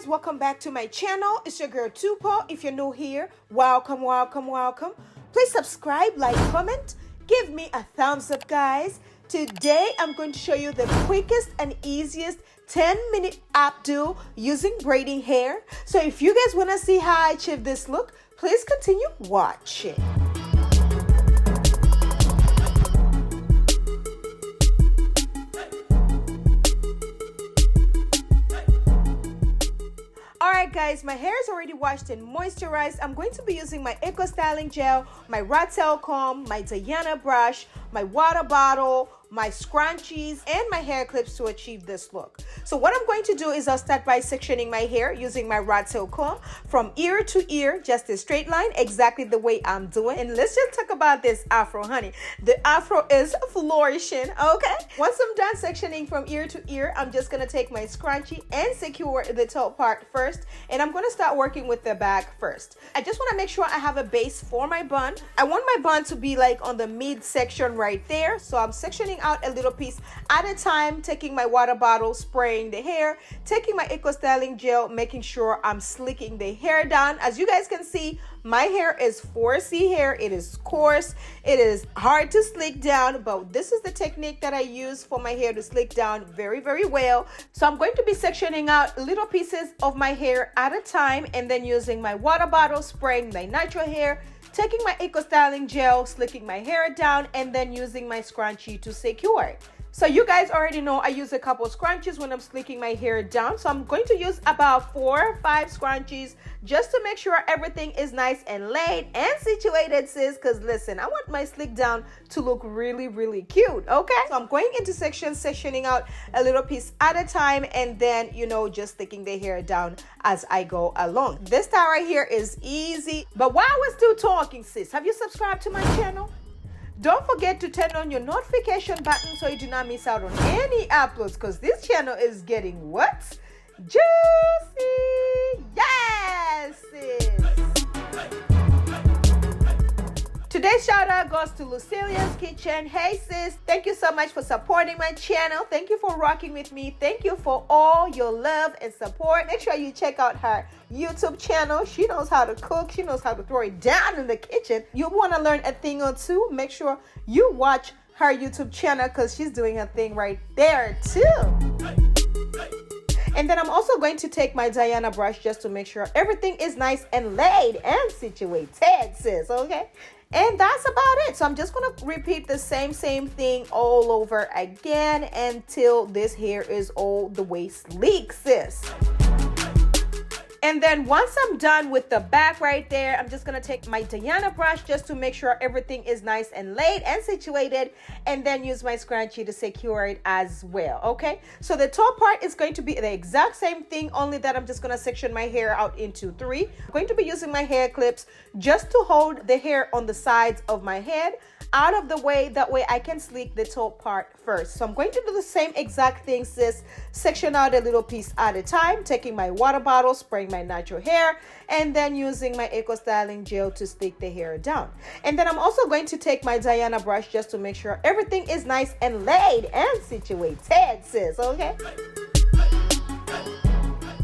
guys, welcome back to my channel. It's your girl Tupo. If you're new here, welcome. Please subscribe, like, comment, give me a thumbs up, guys. Today I'm going to show you the quickest and easiest 10-minute updo using braiding hair. So if you guys want to see how I achieve this look, please continue watching. Alright guys, my hair is already washed and moisturized. I'm going to be using my Eco Styling Gel, my Rockville comb, my Diana brush, my water bottle, my scrunchies, and my hair clips to achieve this look. So what I'm going to do is I'll start by sectioning my hair using my Rockville comb from ear to ear, just a straight line, exactly the way I'm doing. And let's just talk about this afro, honey. The afro is flourishing, okay? Once I'm done sectioning from ear to ear, I'm just gonna take my scrunchie and secure the top part first, and I'm gonna start working with the back first. I just wanna make sure I have a base for my bun. I want my bun to be like on the mid section right there, so I'm sectioning out a little piece at a time, taking my water bottle, spraying the hair, taking my Eco Styling Gel, making sure I'm slicking the hair down. As you guys can see, my hair is 4C hair. It is coarse, it is hard to slick down, but this is the technique that I use for my hair to slick down very well. So I'm going to be sectioning out little pieces of my hair at a time, and then using my water bottle, spraying my natural hair, taking my Eco Styling Gel, slicking my hair down, and then using my scrunchie to secure it. So you guys already know I use a couple scrunchies when I'm slicking my hair down. So I'm going to use about 4 or 5 scrunchies just to make sure everything is nice and laid and situated, sis. Because listen, I want my slick down to look really cute, okay? So I'm going into sections, sectioning out a little piece at a time, and then, you know, just slicking the hair down as I go along. This style right here is easy. But while we're still talking, sis, have you subscribed to my channel? Don't forget to turn on your notification button so you do not miss out on any uploads, because this channel is getting what? Juicy! Yes! Sis. Today's shout out goes to Lucilia's Kitchen. Hey sis, thank you so much for supporting my channel. Thank you for rocking with me. Thank you for all your love and support. Make sure you check out her YouTube channel. She knows how to cook. She knows how to throw it down in the kitchen. You want to learn a thing or two? Make sure you watch her YouTube channel, because she's doing her thing right there too. And then I'm also going to take my Diana brush just to make sure everything is nice and laid and situated, sis, okay? And that's about it. So I'm just gonna repeat the same thing all over again until this hair is all the way sleek, sis. And then once I'm done with the back right there, I'm just gonna take my Diana brush just to make sure everything is nice and laid and situated, and then use my scrunchie to secure it as well, okay? So the top part is going to be the exact same thing, only that I'm just gonna section my hair out into 3. I'm going to be using my hair clips just to hold the hair on the sides of my head out of the way. That way I can sleek the top part first. So I'm going to do the same exact thing, sis. Section out a little piece at a time, taking my water bottle, spraying my natural hair, and then using my Eco Styling Gel to sleek the hair down. And then I'm also going to take my Diana brush just to make sure everything is nice and laid and situated, sis, okay?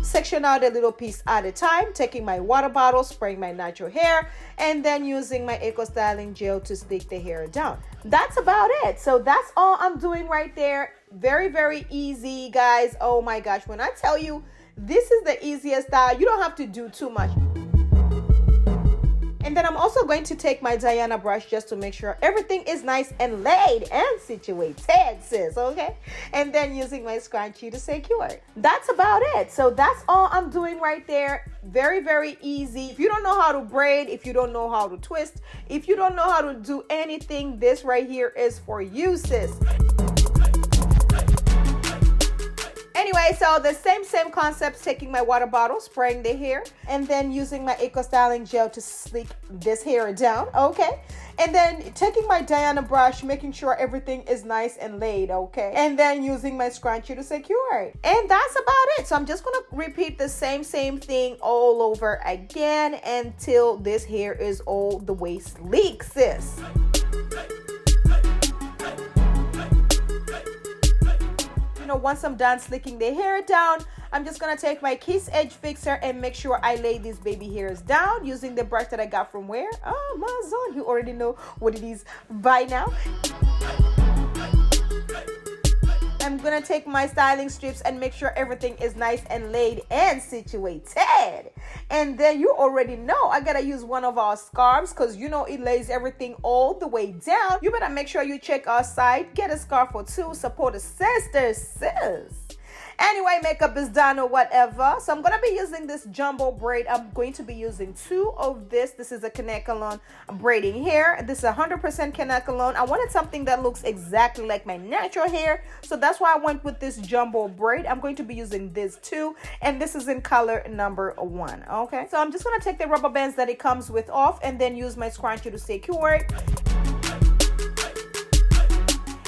Section out a little piece at a time, taking my water bottle, spraying my natural hair, and then using my Eco Styling Gel to sleek the hair down. That's about it. So that's all I'm doing right there. Very easy, guys. Oh my gosh, when I tell you this is the easiest style, you don't have to do too much. And then I'm also going to take my Diana brush just to make sure everything is nice and laid and situated, sis, okay? And then using my scrunchie to secure it. That's about it. So that's all I'm doing right there. Very easy. If you don't know how to braid, if you don't know how to twist, if you don't know how to do anything, this right here is for you, sis. Anyway, so the same concepts, taking my water bottle, spraying the hair, and then using my Eco Styling Gel to sleek this hair down, okay? And then taking my Diana brush, making sure everything is nice and laid, okay? And then using my scrunchie to secure it. And that's about it. So I'm just gonna repeat the same thing all over again until this hair is all the way sleek, sis. Once I'm done slicking the hair down, I'm just gonna take my Kiss Edge Fixer and make sure I lay these baby hairs down using the brush that I got from where? Amazon. You already know what it is by now. I'm gonna take my styling strips and make sure everything is nice and laid and situated. And then you already know I gotta use one of our scarves because you know it lays everything all the way down. You better make sure you check our site, get a scarf or two, support a sister, sis. Anyway, makeup is done or whatever. So I'm going to be using this jumbo braid. I'm going to be using 2 of this. This is a Kanekalon braiding hair. This is 100% Kanekalon. I wanted something that looks exactly like my natural hair. So that's why I went with this jumbo braid. I'm going to be using this too. And this is in color number 1. Okay. So I'm just going to take the rubber bands that it comes with off and then use my scrunchie to secure it.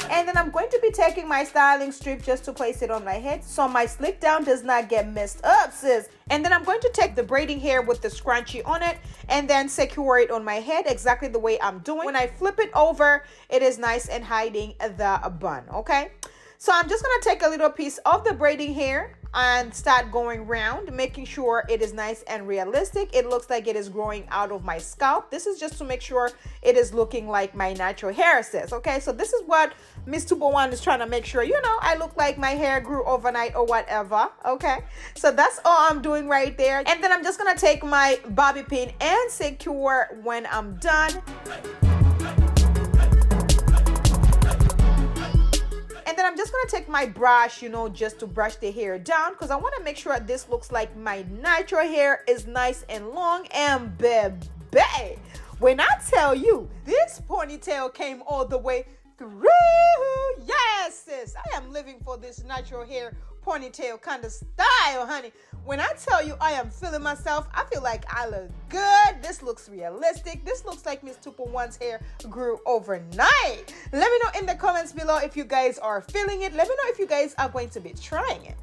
And then I'm going to be taking my styling strip just to place it on my head so my Sleekdown does not get messed up, sis. And then I'm going to take the braiding hair with the scrunchie on it and then secure it on my head exactly the way I'm doing. When I flip it over, it is nice and hiding the bun, okay? So I'm just going to take a little piece of the braiding hair and start going round, making sure it is nice and realistic. It looks like it is growing out of my scalp. This is just to make sure it is looking like my natural hair, sis. Okay, so this is what Miss Tupo1 is trying to make sure, you know, I look like my hair grew overnight or whatever. Okay, so that's all I'm doing right there. And then I'm just gonna take my bobby pin and secure when I'm done. And then I'm just going to take my brush, you know, just to brush the hair down because I want to make sure this looks like my natural hair is nice and long and baby. When I tell you this ponytail came all the way through, yes, sis, I am living for this natural hair ponytail kind of style, honey. When I tell you I am feeling myself, I feel like I look good. This looks realistic. This looks like Miss Tupo1's hair grew overnight. Let me know in the comments below if you guys are feeling it. Let me know if you guys are going to be trying it.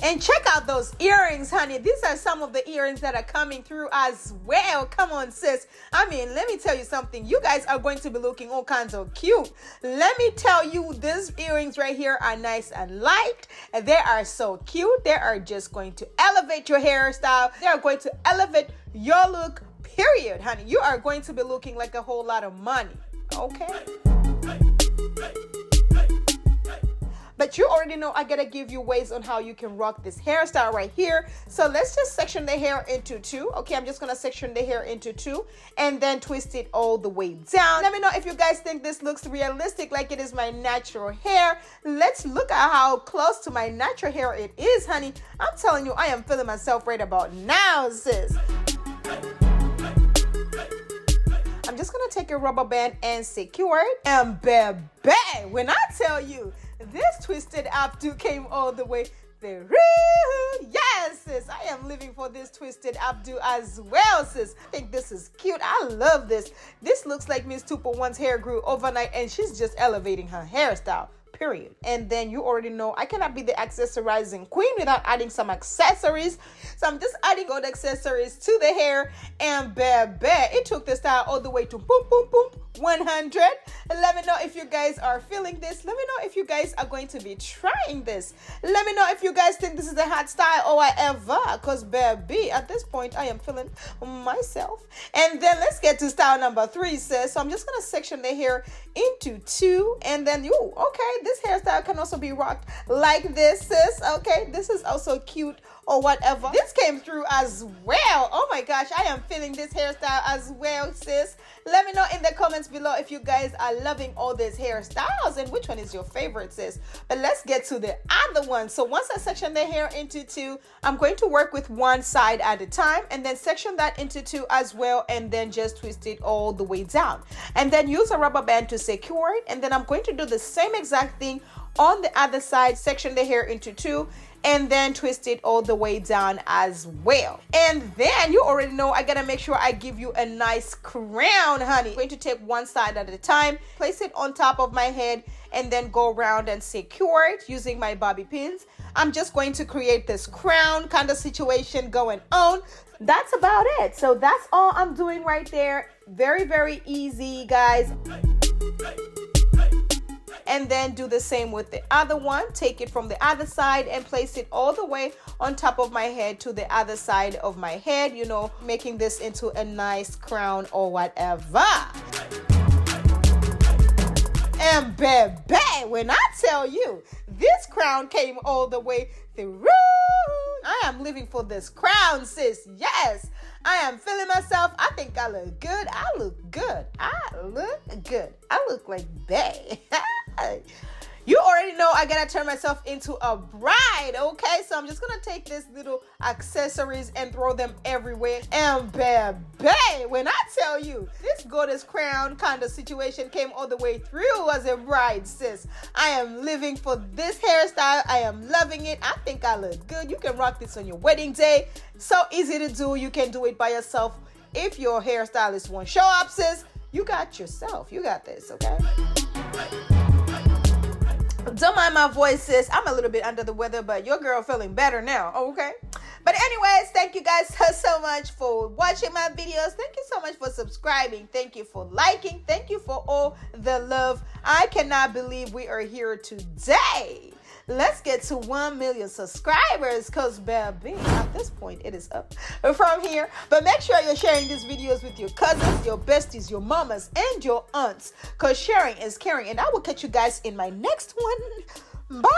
And check out those earrings, honey. These are some of the earrings that are coming through as well. Come on, sis. I mean, let me tell you something. You guys are going to be looking all kinds of cute. Let me tell you, these earrings right here are nice and light. And they are so cute. They are just going to elevate your hairstyle. They are going to elevate your look, period, honey. You are going to be looking like a whole lot of money, okay? But you already know I gotta give you ways on how you can rock this hairstyle right here. So let's just section the hair into 2. Okay, I'm just gonna section the hair into 2 and then twist it all the way down. Let me know if you guys think this looks realistic like it is my natural hair. Let's look at how close to my natural hair it is, honey. I'm telling you, I am feeling myself right about now, sis. I'm just gonna take a rubber band and secure it. And baby, when I tell you, this twisted updo came all the way through. Yes, sis. I am living for this twisted updo as well, sis. I think this is cute. I love this. This looks like Miss Tupo1's hair grew overnight and she's just elevating her hairstyle. Period. And then you already know I cannot be the accessorizing queen without adding some accessories. So I'm just adding gold accessories to the hair. And baby, it took the style all the way to boom, boom, boom, 100. Let me know if you guys are feeling this. Let me know if you guys are going to be trying this. Let me know if you guys think this is a hot style or whatever. Because baby, at this point, I am feeling myself. And then let's get to style number 3, sis. So I'm just going to section the hair into 2. And then, okay, this hairstyle can also be rocked like this, sis. Okay, this is also cute or whatever. This came through as well. Oh my gosh, I am feeling this hairstyle as well, sis. Let me know in the comments below if you guys are loving all these hairstyles and which one is your favorite, sis. But let's get to the other one. So once I section the hair into 2, I'm going to work with one side at a time and then section that into 2 as well and then just twist it all the way down. And then use a rubber band to secure it. And then I'm going to do the same exact thing on the other side, section the hair into 2 and then twist it all the way down as well. And then you already know I gotta make sure I give you a nice crown, honey. I'm going to take one side at a time, place it on top of my head and then go around and secure it using my bobby pins. I'm just going to create this crown kind of situation going on. That's about it. So that's all I'm doing right there. Very, very easy, guys. And then do the same with the other one. Take it from the other side and place it all the way on top of my head to the other side of my head, you know, making this into a nice crown or whatever. And baby, when I tell you this crown came all the way through, I am living for this crown, sis. Yes, I am feeling myself. I think I look good. I look good. I look good. I look like bae. You already know I gotta turn myself into a bride, okay? So I'm just gonna take these little accessories and throw them everywhere. And baby, when I tell you this goddess crown kind of situation came all the way through as a bride, sis. I am living for this hairstyle. I am loving it. I think I look good. You can rock this on your wedding day. So easy to do. You can do it by yourself. If your hairstylist won't show up, sis, you got yourself. You got this, okay? Don't mind my voice, sis. I'm a little bit under the weather, but your girl feeling better now, okay? But anyways, thank you guys so much for watching my videos. Thank you so much for subscribing. Thank you for liking. Thank you for all the love. I cannot believe we are here today. Let's get to 1 million subscribers, because baby, at this point it is up from here. But make sure you're sharing these videos with your cousins, your besties, your mamas, and your aunts, because sharing is caring. And I will catch you guys in my next one. Bye.